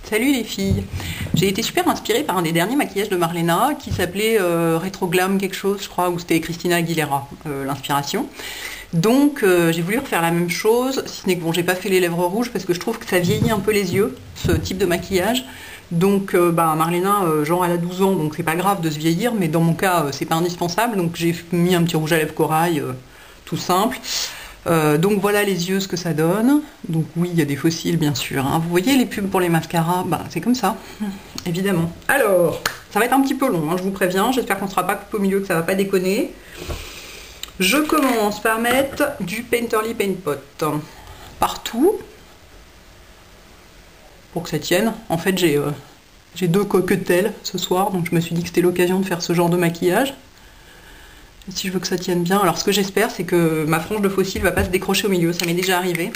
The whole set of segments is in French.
Salut les filles. J'ai été super inspirée par un des derniers maquillages de Marlena qui s'appelait Retro Glam quelque chose, je crois, où c'était Christina Aguilera, l'inspiration. Donc j'ai voulu refaire la même chose, si ce n'est que bon, j'ai pas fait les lèvres rouges parce que je trouve que ça vieillit un peu les yeux, ce type de maquillage. Donc Marlena, genre elle a 12 ans, donc c'est pas grave de se vieillir, mais dans mon cas, c'est pas indispensable. Donc j'ai mis un petit rouge à lèvres corail, tout simple. Donc voilà les yeux, ce que ça donne. Donc oui, il y a des fossiles bien sûr, hein. Vous voyez les pubs pour les mascaras, c'est comme ça, évidemment. Alors, ça va être un petit peu long, hein, je vous préviens. J'espère qu'on ne sera pas coupé au milieu, que ça va pas déconner. Je commence par mettre du Painterly Paint Pot partout pour que ça tienne. En fait, j'ai deux coquetelles ce soir, donc je me suis dit que c'était l'occasion de faire ce genre de maquillage. Si je veux que ça tienne bien, alors ce que j'espère, c'est que ma frange de fossile va pas se décrocher au milieu. Ça m'est déjà arrivé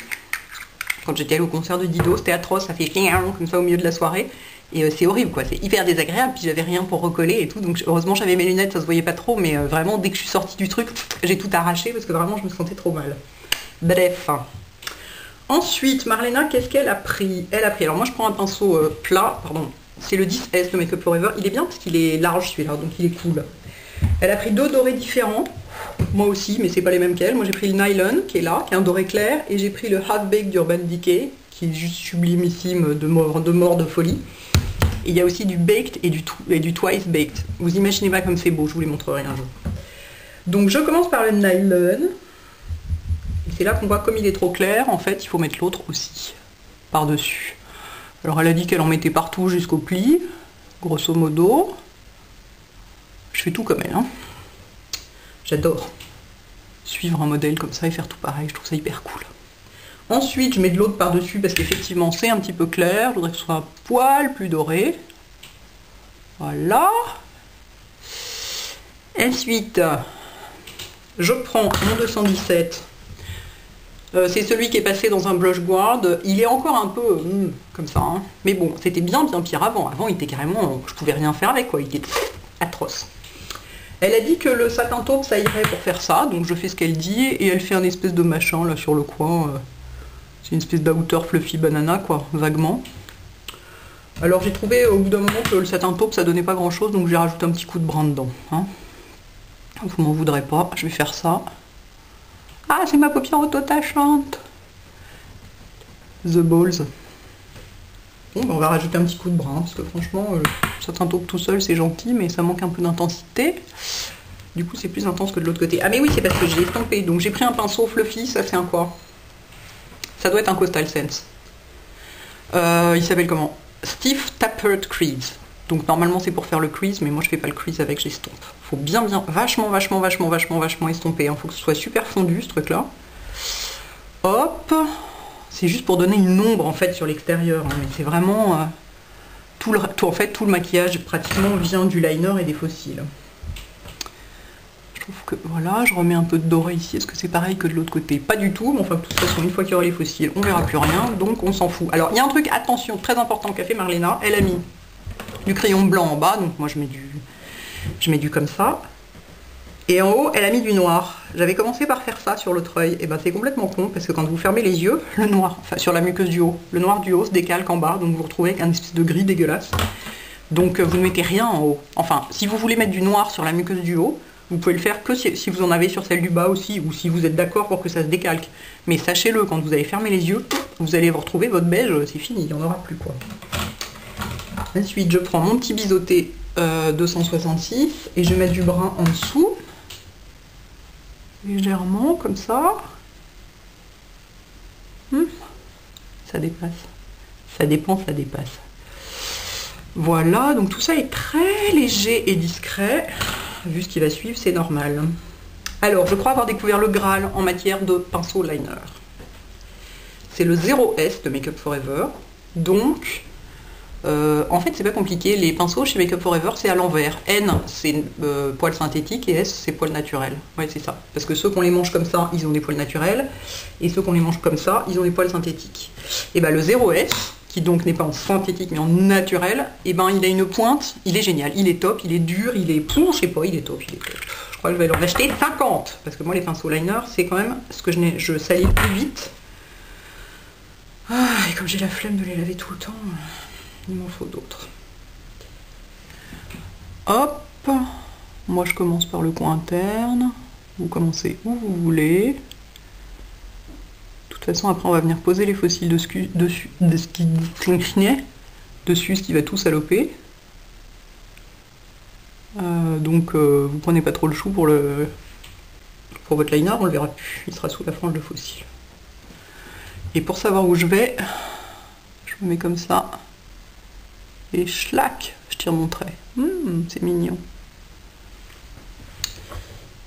quand j'étais allée au concert de Dido, c'était atroce, ça fait comme ça au milieu de la soirée, et c'est horrible quoi, c'est hyper désagréable, puis j'avais rien pour recoller et tout, donc heureusement j'avais mes lunettes, ça se voyait pas trop, mais vraiment dès que je suis sortie du truc, j'ai tout arraché parce que vraiment je me sentais trop mal. Bref. Ensuite, Marlena, qu'est-ce qu'elle a pris? Elle a pris, alors moi je prends un pinceau plat, pardon, c'est le 10S de Make Up For Ever, il est bien parce qu'il est large celui-là, donc il est cool. Elle a pris deux dorés différents, moi aussi, mais c'est pas les mêmes qu'elle. Moi j'ai pris le Nylon qui est là, qui est un doré clair, et j'ai pris le Half Baked d'Urban Decay, qui est juste sublimissime de mort de folie. Et il y a aussi du Baked et du Twice Baked. Vous imaginez pas comme c'est beau, je vous les montrerai un jour. Donc je commence par le Nylon. Et c'est là qu'on voit comme il est trop clair, en fait il faut mettre l'autre aussi, par-dessus. Alors elle a dit qu'elle en mettait partout jusqu'au pli, grosso modo. Je fais tout comme elle, hein. J'adore suivre un modèle comme ça et faire tout pareil, je trouve ça hyper cool. Ensuite, je mets de l'autre par-dessus parce qu'effectivement c'est un petit peu clair, je voudrais que ce soit un poil plus doré. Voilà. Ensuite, je prends mon 217. C'est celui qui est passé dans un blush guard. Il est encore un peu comme ça, hein. Mais bon, c'était bien pire avant. Avant, il était carrément, je pouvais rien faire avec quoi, il était atroce. Elle a dit que le satin taupe ça irait pour faire ça, donc je fais ce qu'elle dit, et elle fait un espèce de machin là sur le coin. C'est une espèce d'outer fluffy banana quoi, vaguement. Alors j'ai trouvé au bout d'un moment que le satin taupe ça donnait pas grand chose, donc j'ai rajouté un petit coup de brun dedans, hein. Vous m'en voudrez pas, je vais faire ça. Ah, c'est ma paupière auto-tachante. The Balls. Bon, on va rajouter un petit coup de brun, parce que franchement, le satin taupe tout seul, c'est gentil, mais ça manque un peu d'intensité. Du coup, c'est plus intense que de l'autre côté. Ah mais oui, c'est parce que j'ai estampé. Donc j'ai pris un pinceau fluffy, ça c'est un quoi? Ça doit être un Coastal Sense. Il s'appelle comment? Stiff Tapered Crease. Donc normalement c'est pour faire le crease, mais moi je fais pas le crease avec, j'estompe. Faut bien, vachement estomper. Faut que ce soit super fondu ce truc-là. Hop. C'est juste pour donner une ombre en fait sur l'extérieur, hein, mais c'est vraiment tout le maquillage pratiquement vient du liner et des fossiles. Je trouve que voilà, je remets un peu de doré ici. Est-ce que c'est pareil que de l'autre côté? Pas du tout, mais enfin de toute façon une fois qu'il y aura les fossiles, on verra plus rien, donc on s'en fout. Alors il y a un truc, attention, très important qu'a fait Marlena, elle a mis du crayon blanc en bas, donc moi je mets du comme ça. Et en haut, elle a mis du noir. J'avais commencé par faire ça sur l'autre œil. Et ben c'est complètement con parce que quand vous fermez les yeux, le noir, enfin sur la muqueuse du haut, le noir du haut se décalque en bas, donc vous vous retrouvez avec un espèce de gris dégueulasse. Donc vous ne mettez rien en haut. Enfin, si vous voulez mettre du noir sur la muqueuse du haut, vous pouvez le faire que si vous en avez sur celle du bas aussi, ou si vous êtes d'accord pour que ça se décalque. Mais sachez-le, quand vous allez fermer les yeux, vous allez vous retrouver votre beige, c'est fini, il n'y en aura plus quoi. Ensuite, je prends mon petit biseauté 266 et je vais mettre du brun en dessous. Légèrement, comme ça. Ça dépasse. Ça dépend, ça dépasse. Voilà, donc tout ça est très léger et discret. Vu ce qui va suivre, c'est normal. Alors, je crois avoir découvert le Graal en matière de pinceau liner. C'est le 0S de Make Up For Ever. Donc, en fait, c'est pas compliqué. Les pinceaux chez Make Up For Ever, c'est à l'envers. N, c'est poils synthétiques et S, c'est poils naturels. Ouais, c'est ça. Parce que ceux qu'on les mange comme ça, ils ont des poils naturels. Et ceux qu'on les mange comme ça, ils ont des poils synthétiques. Et ben le 0S, qui donc n'est pas en synthétique mais en naturel, et ben il a une pointe, il est génial. Il est top, il est dur, il est... je sais pas, il est top, il est top. Je crois que je vais en acheter 50. Parce que moi, les pinceaux liner, c'est quand même ce que je salis le plus vite. Ah, et comme j'ai la flemme de les laver tout le temps... il m'en faut d'autres. Hop, moi je commence par le coin interne, vous commencez où vous voulez. De toute façon après on va venir poser les fossiles dessus, ce qui va tout saloper. Donc vous prenez pas trop le chou pour votre liner, on le verra plus, il sera sous la frange de fossile. Et pour savoir où je vais, je me mets comme ça, et schlac, je tire mon trait. C'est mignon.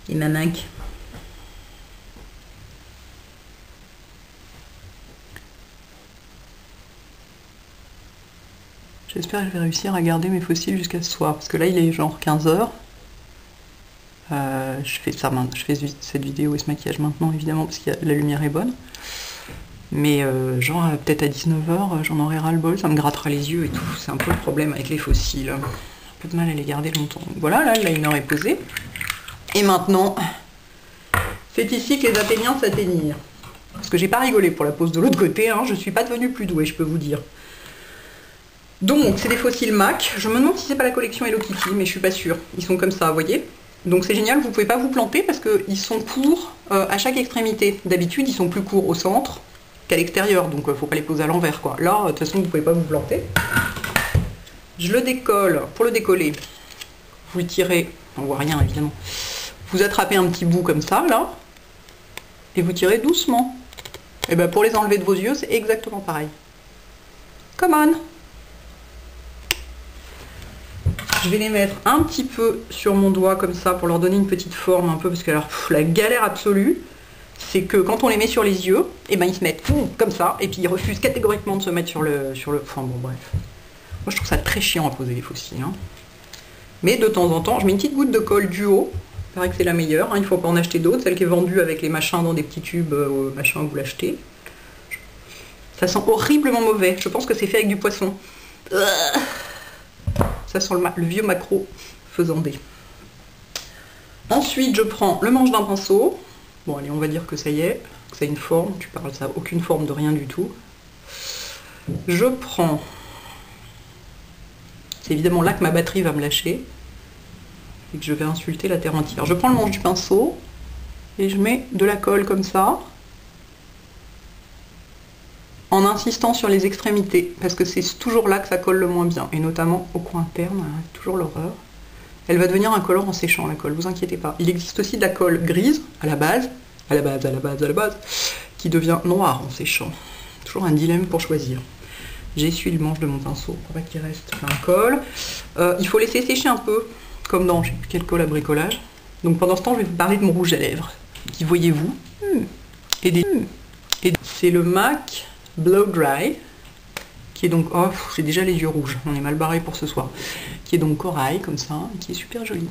Et mamac. J'espère que je vais réussir à garder mes fossiles jusqu'à ce soir, parce que là il est genre 15 h. Je fais cette vidéo et ce maquillage maintenant évidemment parce que la lumière est bonne. Mais genre peut-être à 19 h j'en aurai ras le bol, ça me grattera les yeux et tout. C'est un peu le problème avec les fossiles. Un peu de mal à les garder longtemps. Donc voilà, là le liner est posé. Et maintenant, c'est ici que les athéniens s'atteignirent. Parce que j'ai pas rigolé pour la pose de l'autre côté, hein. Je suis pas devenue plus douée, je peux vous dire. Donc c'est des fossiles MAC. Je me demande si c'est pas la collection Hello Kitty, mais je suis pas sûre. Ils sont comme ça, vous voyez. Donc c'est génial, vous pouvez pas vous planter parce qu'ils sont courts à chaque extrémité. D'habitude, ils sont plus courts au centre qu'à l'extérieur, donc faut pas les poser à l'envers, quoi. Là, de toute façon, vous pouvez pas vous planter. Je le décolle. Pour le décoller, vous le tirez, on voit rien évidemment. Vous attrapez un petit bout comme ça, là, et vous tirez doucement. Et bien pour les enlever de vos yeux, c'est exactement pareil. Come on! Je vais les mettre un petit peu sur mon doigt comme ça pour leur donner une petite forme un peu, parce que alors, la galère absolue, c'est que quand on les met sur les yeux, et ben ils se mettent comme ça, et puis ils refusent catégoriquement de se mettre sur le... Enfin bon bref. Moi je trouve ça très chiant à poser les fossiles. Hein. Mais de temps en temps, je mets une petite goutte de colle duo. Il paraît que c'est la meilleure, hein. Il ne faut pas en acheter d'autres, celle qui est vendue avec les machins dans des petits tubes, machin où vous l'achetez. Ça sent horriblement mauvais, je pense que c'est fait avec du poisson. Ça sent le vieux maquereau faisandé. Ensuite, je prends le manche d'un pinceau. Bon, allez, on va dire que ça y est, que ça a une forme. Tu parles, ça n'a aucune forme de rien du tout. Je prends... C'est évidemment là que ma batterie va me lâcher. Et que je vais insulter la terre entière. Je prends le manche du pinceau et je mets de la colle comme ça. En insistant sur les extrémités, parce que c'est toujours là que ça colle le moins bien, et notamment au coin interne, toujours l'horreur. Elle va devenir incolore en séchant, la colle, vous inquiétez pas. Il existe aussi de la colle grise, à la base, qui devient noire en séchant. Toujours un dilemme pour choisir. J'essuie le manche de mon pinceau pour pas qu'il reste plein de colle. Il faut laisser sécher un peu, comme dans je sais plus quelle colle à bricolage. Donc pendant ce temps, je vais vous parler de mon rouge à lèvres, qui voyez-vous, c'est le MAC Blow Dry, qui est donc, oh, j'ai déjà les yeux rouges, on est mal barré pour ce soir, qui est donc corail, comme ça, qui est super joli.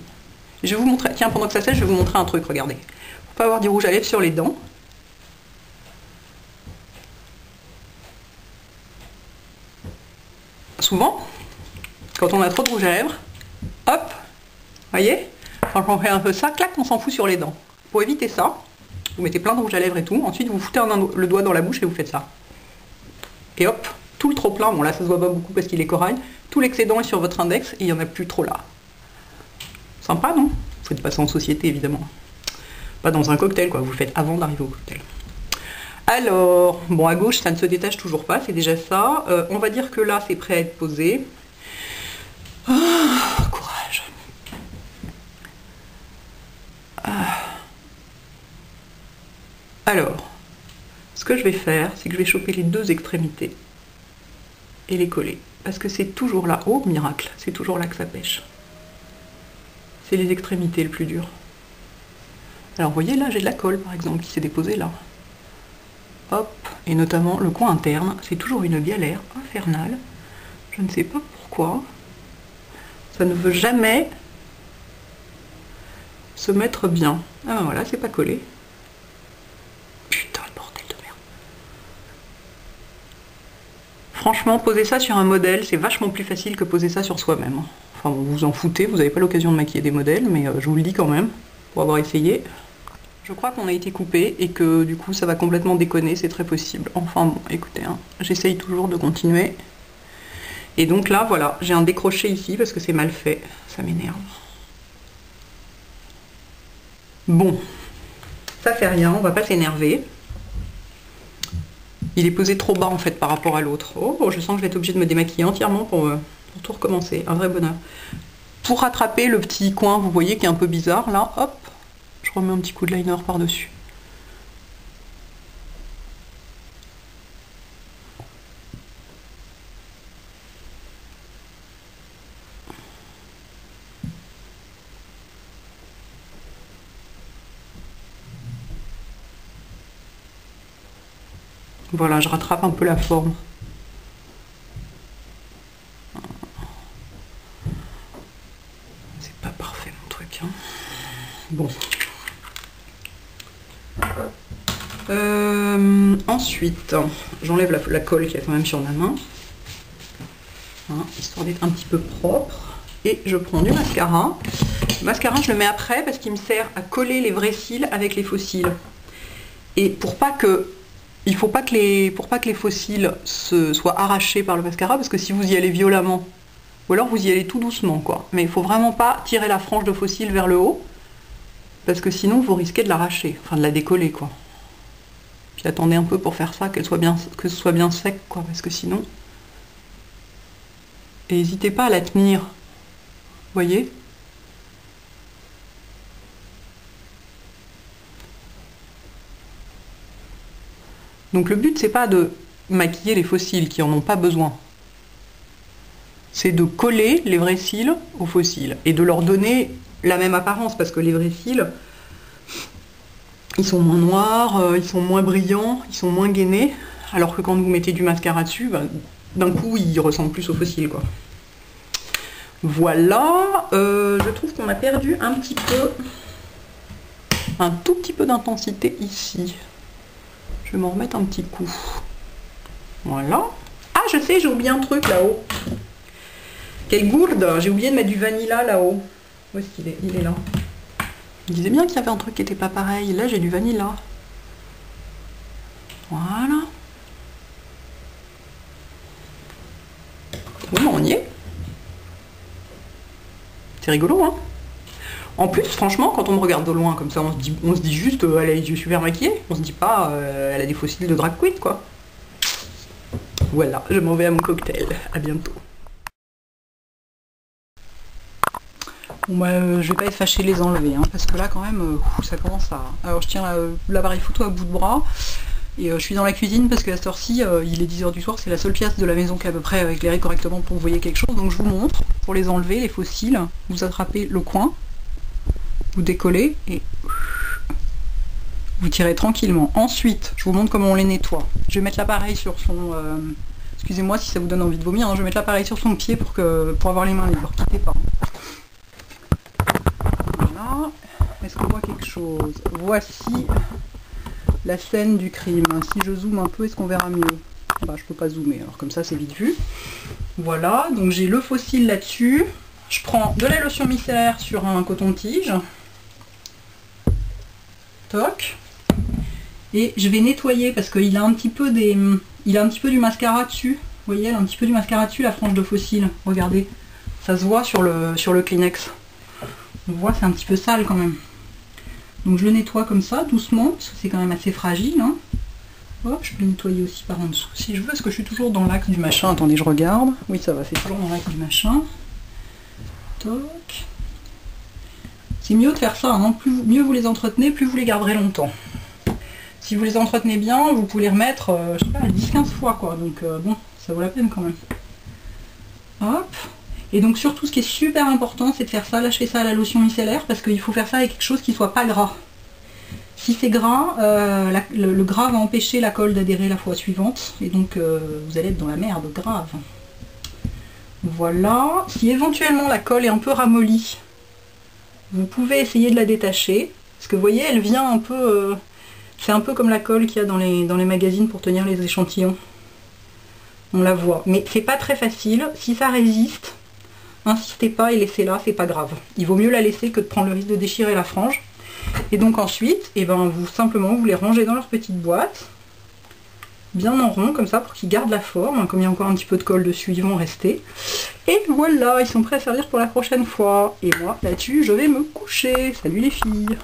Je vais vous montrer, tiens, pendant que ça sèche, je vais vous montrer un truc, regardez. Pour pas avoir du rouge à lèvres sur les dents. Souvent, quand on a trop de rouge à lèvres, hop, voyez, quand on fait un peu ça, clac, on s'en fout sur les dents. Pour éviter ça, vous mettez plein de rouge à lèvres et tout, ensuite vous foutez le doigt dans la bouche et vous faites ça. Et hop, tout le trop plein, bon là ça se voit pas beaucoup parce qu'il est corail, tout l'excédent est sur votre index et il n'y en a plus trop là. Sympa, non? Vous faites pas ça en société évidemment. Pas dans un cocktail quoi, vous le faites avant d'arriver au cocktail. Alors, bon à gauche ça ne se détache toujours pas, c'est déjà ça. On va dire que là c'est prêt à être posé. Ah, courage. Ah. Alors, ce que je vais faire, c'est que je vais choper les deux extrémités et les coller. Parce que c'est toujours là, oh miracle, c'est toujours là que ça pêche. C'est les extrémités le plus dur. Alors vous voyez là, j'ai de la colle par exemple qui s'est déposée là. Hop, et notamment le coin interne, c'est toujours une galère infernale. Je ne sais pas pourquoi. Ça ne veut jamais se mettre bien. Ah ben voilà, c'est pas collé. Franchement, poser ça sur un modèle, c'est vachement plus facile que poser ça sur soi-même. Enfin, vous vous en foutez, vous n'avez pas l'occasion de maquiller des modèles, mais je vous le dis quand même, pour avoir essayé. Je crois qu'on a été coupé et que du coup ça va complètement déconner, c'est très possible. Enfin bon, écoutez, hein, j'essaye toujours de continuer. Et donc là, voilà, j'ai un décroché ici parce que c'est mal fait. Ça m'énerve. Bon, ça fait rien, on va pas s'énerver. Il est posé trop bas en fait par rapport à l'autre. Oh, je sens que je vais être obligée de me démaquiller entièrement pour tout recommencer. Un vrai bonheur. Pour rattraper le petit coin, vous voyez, qui est un peu bizarre, là, hop, je remets un petit coup de liner par-dessus. Voilà, je rattrape un peu la forme. C'est pas parfait mon truc, hein. Bon. Ensuite, j'enlève la colle qu'il y a quand même sur ma main, hein, histoire d'être un petit peu propre. Et je prends du mascara. Le mascara, je le mets après parce qu'il me sert à coller les vrais cils avec les faux cils. Et pour pas que les faux cils soient arrachés par le mascara, parce que si vous y allez violemment, ou alors vous y allez tout doucement, quoi. Mais il faut vraiment pas tirer la frange de faux cils vers le haut, parce que sinon vous risquez de l'arracher, enfin de la décoller, quoi. Puis attendez un peu pour faire ça, que ce soit bien sec, quoi, parce que sinon... Et n'hésitez pas à la tenir, vous voyez ? Donc le but, c'est pas de maquiller les faux cils qui en ont pas besoin. C'est de coller les vrais cils aux faux cils et de leur donner la même apparence, parce que les vrais cils, ils sont moins noirs, ils sont moins brillants, ils sont moins gainés, alors que quand vous mettez du mascara dessus, ben, d'un coup, ils ressemblent plus aux faux cils, quoi. Voilà, je trouve qu'on a perdu un tout petit peu d'intensité ici. Je vais m'en remettre un petit coup. Voilà. Ah, je sais, j'ai oublié un truc là-haut. Quelle gourde! J'ai oublié de mettre du vanilla là-haut. Où est-ce qu'il est? Il est là. Je disais bien qu'il y avait un truc qui n'était pas pareil. Là, j'ai du vanilla. Voilà. Bon, on y est. C'est rigolo, hein? En plus, franchement, quand on me regarde de loin comme ça, on se dit juste, elle a les yeux super maquillés. On se dit pas, elle a des fossiles de drag queen, quoi. Voilà, je m'en vais à mon cocktail. À bientôt. Bon, bah, je vais pas être fâchée de les enlever, hein, parce que là, quand même, ça commence à... Alors, je tiens l'appareil photo à bout de bras. Et je suis dans la cuisine parce qu'à cette heure-ci, il est 10 h du soir, c'est la seule pièce de la maison qui est à peu près éclairée correctement pour que vous voyez quelque chose. Donc je vous montre, pour les enlever, les fossiles, vous attrapez le coin, vous décollez et vous tirez tranquillement. Ensuite, je vous montre comment on les nettoie. Je vais mettre l'appareil sur son... excusez-moi si ça vous donne envie de vomir, hein, je vais mettre l'appareil sur son pied pour avoir les mains libres, quittez pas. Voilà, est-ce qu'on voit quelque chose? Voici la scène du crime. Si je zoome un peu, est-ce qu'on verra mieux? Bah, je peux pas zoomer, alors comme ça c'est vite vu. Voilà, donc j'ai le fossile là-dessus. Je prends de la lotion micellaire sur un coton-tige. Toc. Et je vais nettoyer parce qu'il a un petit peu du mascara dessus. Vous voyez, elle a un petit peu du mascara dessus, la frange de fossile. Regardez, ça se voit sur le Kleenex. On voit, c'est un petit peu sale quand même. Donc je le nettoie comme ça, doucement, parce que c'est quand même assez fragile. Hein. Hop, je peux le nettoyer aussi par en dessous si je veux, parce que je suis toujours dans l'axe du machin. Attendez, je regarde. Oui, ça va, c'est toujours dans l'axe du machin. Toc. C'est mieux de faire ça, hein. Mieux vous les entretenez, plus vous les garderez longtemps. Si vous les entretenez bien, vous pouvez les remettre, je sais pas, 10-15 fois, quoi. Donc bon, ça vaut la peine quand même. Hop. Et donc surtout, ce qui est super important, c'est de faire ça. Là, je fais ça à la lotion micellaire parce qu'il faut faire ça avec quelque chose qui soit pas gras. Si c'est gras, le gras va empêcher la colle d'adhérer la fois suivante. Et donc, vous allez être dans la merde, grave. Voilà. Si éventuellement la colle est un peu ramollie, vous pouvez essayer de la détacher. Parce que vous voyez, elle vient un peu... c'est un peu comme la colle qu'il y a dans les magazines pour tenir les échantillons. On la voit. Mais c'est pas très facile. Si ça résiste... insistez pas et laissez-la, c'est pas grave. Il vaut mieux la laisser que de prendre le risque de déchirer la frange. Et donc ensuite, vous simplement vous les rangez dans leur petite boîte. bien en rond comme ça pour qu'ils gardent la forme. Comme il y a encore un petit peu de colle dessus, ils vont rester. Et voilà, ils sont prêts à servir pour la prochaine fois. Et moi, là-dessus, je vais me coucher. Salut les filles!